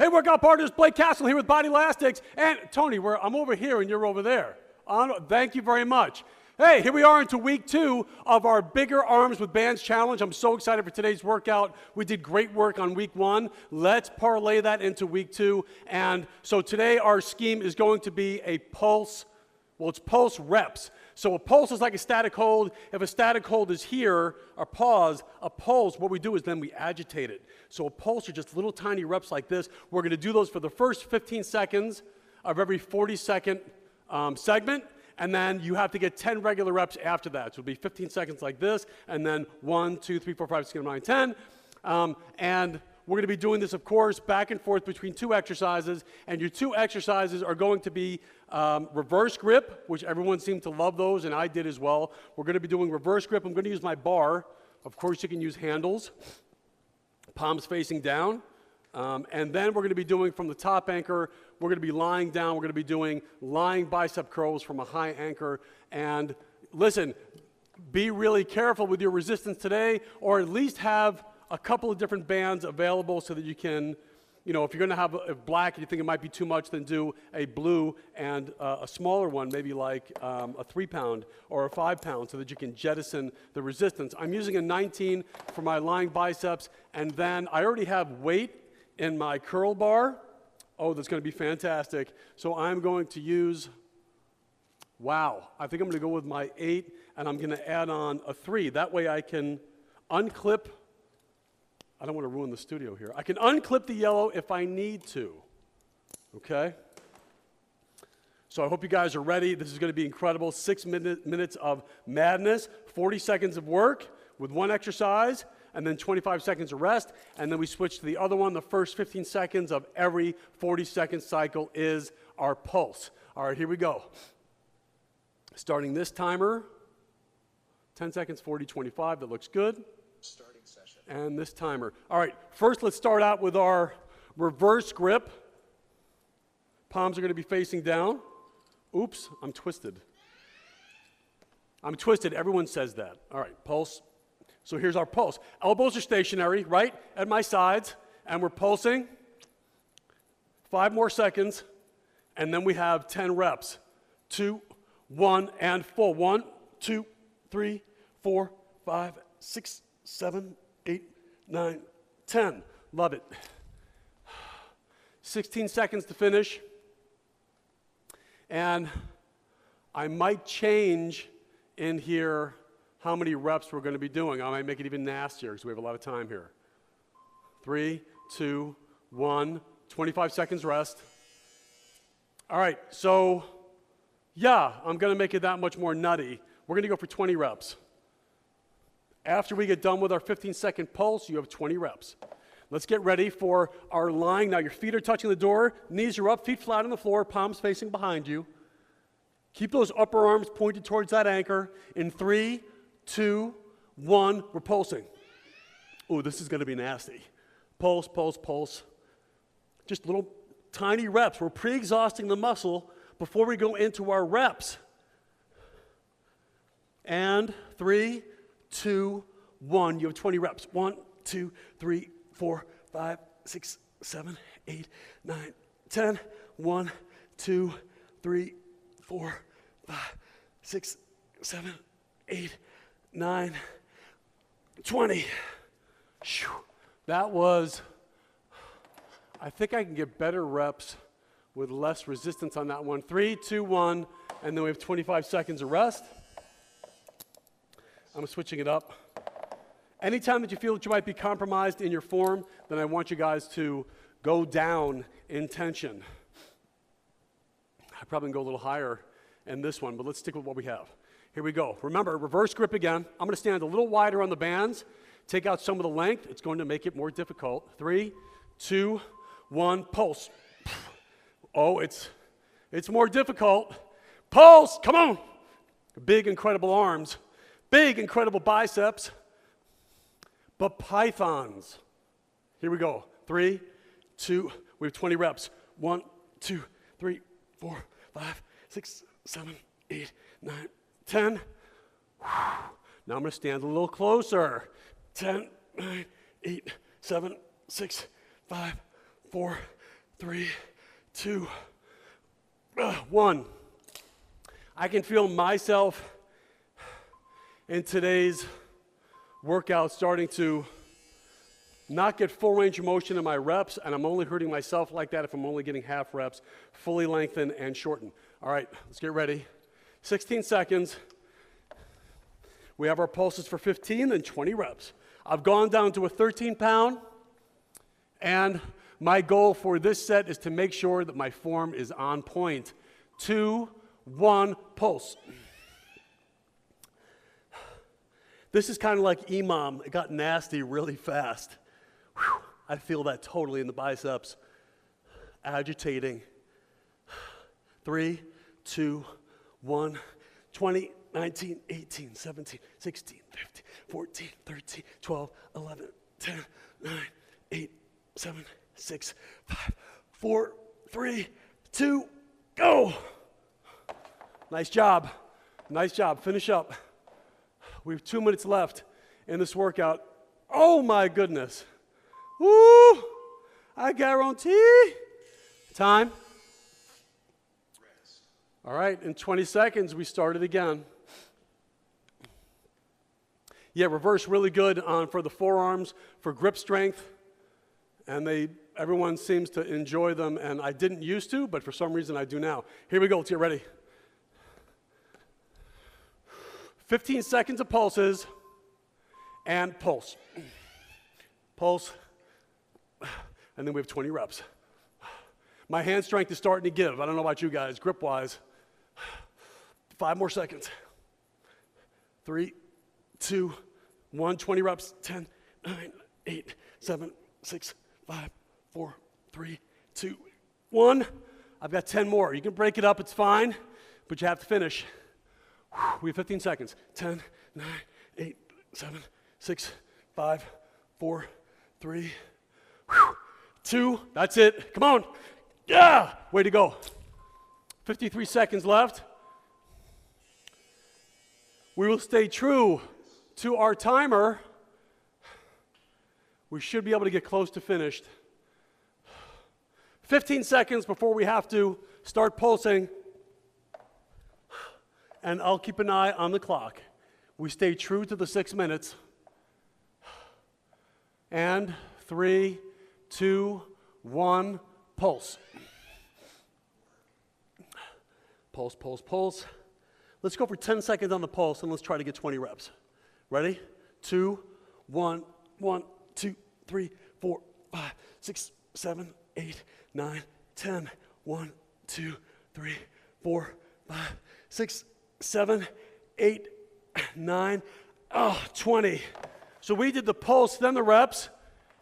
Hey, workout partners, Blake Kassel here with Bodylastics. And Tony, I'm over here and you're over there. Thank you very much. Hey, here we are into week 2 of our Bigger Arms with Bands Challenge. I'm so excited for today's workout. We did great work on week 1. Let's parlay that into week 2. And so today our scheme is going to be a pulse. Well, it's pulse reps. So a pulse is like a static hold. If a static hold is here, or pause, a pulse, what we do is then we agitate it. So a pulse are just little tiny reps like this. We're going to do those for the first 15 seconds of every 40-second segment, and then you have to get 10 regular reps after that. So it'll be 15 seconds like this, and then 1, 2, 3, 4, 5, 6, 7, 8, 9, 10. And we're going to be doing this, of course, back and forth between 2 exercises, and your 2 exercises are going to be reverse grip, which everyone seemed to love those, and I did as well. We're going to be doing reverse grip. I'm going to use my bar. Of course, you can use handles, palms facing down, and then we're going to be doing from the top anchor, we're going to be lying down. We're going to be doing lying bicep curls from a high anchor, and listen, be really careful with your resistance today, or at least have a couple of different bands available so that you can, you know, if you're going to have a black and you think it might be too much, then do a blue and a smaller one, maybe like a 3-pound or a 5-pound, so that you can jettison the resistance. I'm using a 19 for my lying biceps, and then I already have weight in my curl bar. Oh, that's going to be fantastic. So I'm going to use, wow, I think I'm going to go with my 8, and I'm going to add on a 3. That way I can unclip. I don't want to ruin the studio here. I can unclip the yellow if I need to, okay? So I hope you guys are ready. This is going to be incredible. 6 minutes of madness, 40 seconds of work with 1 exercise, and then 25 seconds of rest, and then we switch to the other one. The first 15 seconds of every 40-second cycle is our pulse. All right, here we go. Starting this timer, 10 seconds, 40, 25. That looks good. Starting session. And this timer. All right, first let's start out with our reverse grip. Palms are going to be facing down. Oops, I'm twisted. I'm twisted. Everyone says that. All right, pulse. So here's our pulse. Elbows are stationary, right, at my sides, and we're pulsing. 5 more seconds, and then we have 10 reps. 2, 1, and full. 1, 2, 3, 4, 5, 6, 7, 8, 9, 10. Love it. 16 seconds to finish. And I might change in here how many reps we're going to be doing. I might make it even nastier because we have a lot of time here. 3, 2, 1, 25 seconds rest. All right, so yeah, I'm going to make it that much more nutty. We're going to go for 20 reps. After we get done with our 15-second pulse, you have 20 reps. Let's get ready for our lying. Now your feet are touching the door, knees are up, feet flat on the floor, palms facing behind you. Keep those upper arms pointed towards that anchor. In 3, 2, 1, we're pulsing. Oh, this is going to be nasty. Pulse, pulse, pulse. Just little tiny reps. We're pre-exhausting the muscle before we go into our reps. And 3, 2, 1. You have 20 reps. 1, 2, 3, 4, 5, 6, 7, 8, 9, 10. 1, 2, 3, 4, 5, 6, 7, 8, 9, 20. Whew. That was, I think I can get better reps with less resistance on that one. 3, 2, 1, and then we have 25 seconds of rest. I'm switching it up. Anytime that you feel that you might be compromised in your form, then I want you guys to go down in tension. I probably can go a little higher in this one, but let's stick with what we have. Here we go. Remember, reverse grip again. I'm going to stand a little wider on the bands, take out some of the length. It's going to make it more difficult. 3, 2, 1, pulse. Oh, it's more difficult. Pulse, come on. Big, incredible arms. Big, incredible biceps. But pythons. Here we go. 3, 2, we have 20 reps. 1, 2, 3, 4, 5, 6, 7, 8, 9, 10. Now I'm going to stand a little closer. 10, 9, 8, 7, 6, 5, 4, 3, 2, 1. I can feel myself in today's workout starting to not get full range of motion in my reps, and I'm only hurting myself like that if I'm only getting half reps, fully lengthen and shorten. All right, let's get ready. 16 seconds. We have our pulses for 15 and 20 reps. I've gone down to a 13-pound, and my goal for this set is to make sure that my form is on point. 2, 1, pulse. This is kind of like EMOM. It got nasty really fast. Whew. I feel that totally in the biceps. Agitating. 3, 2, 1, 20, 19, 18, 17, 16, 15, 14, 13, 12, 11, 10, 9, 8, 7, 6, 5, 4, 3, 2, go. Nice job. Nice job. Finish up. We have 2 minutes left in this workout. Oh my goodness. Woo! I guarantee. Time. All right, in 20 seconds, we start it again. Yeah, reverse really good for the forearms, for grip strength, and everyone seems to enjoy them, and I didn't used to, but for some reason I do now. Here we go, let's get ready. 15 seconds of pulses, and pulse. Pulse, and then we have 20 reps. My hand strength is starting to give. I don't know about you guys, grip-wise. 5 more seconds. 3, 2, 1, 20 reps. 10, 9, 8, 7, 6, 5, 4, 3, 2, 1. I've got 10 more. You can break it up, it's fine, but you have to finish. We have 15 seconds. 10, 9, 8, 7, 6, 5, 4, 3, 2. That's it. Come on. Yeah! Way to go. 53 seconds left. We will stay true to our timer. We should be able to get close to finished. 15 seconds before we have to start pulsing. And I'll keep an eye on the clock. We stay true to the 6 minutes. And 3, 2, 1, pulse. Pulse, pulse, pulse. Let's go for 10 seconds on the pulse, and let's try to get 20 reps. Ready? 2, 1, 1, 2, 3, 4, 5, 6, 7, 8, 9, 10. 1, 2, 3, 4, 5, 6, 7, 8, 9, 20. So we did the pulse, then the reps.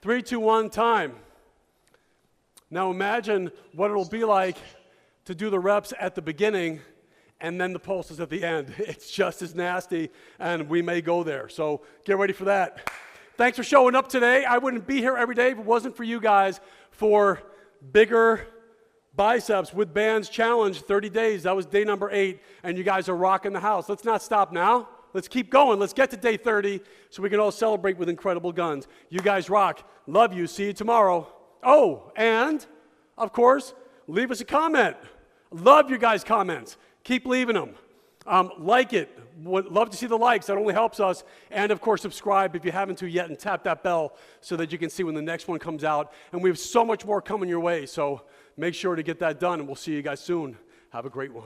3, 2, 1, time. Now imagine what it'll be like to do the reps at the beginning and then the pulses at the end. It's just as nasty, and we may go there. So get ready for that. Thanks for showing up today. I wouldn't be here every day if it wasn't for you guys for Bigger Biceps with Bands Challenge, 30 days. That was day number 8, and you guys are rocking the house. Let's not stop now. Let's keep going. Let's get to day 30 so we can all celebrate with incredible guns. You guys rock. Love you. See you tomorrow. Oh, and, of course, leave us a comment. Love your guys' comments. Keep leaving them. Like it. Would love to see the likes. That only helps us. And, of course, subscribe if you haven't to yet, and tap that bell so that you can see when the next one comes out. And we have so much more coming your way, so make sure to get that done, and we'll see you guys soon. Have a great one.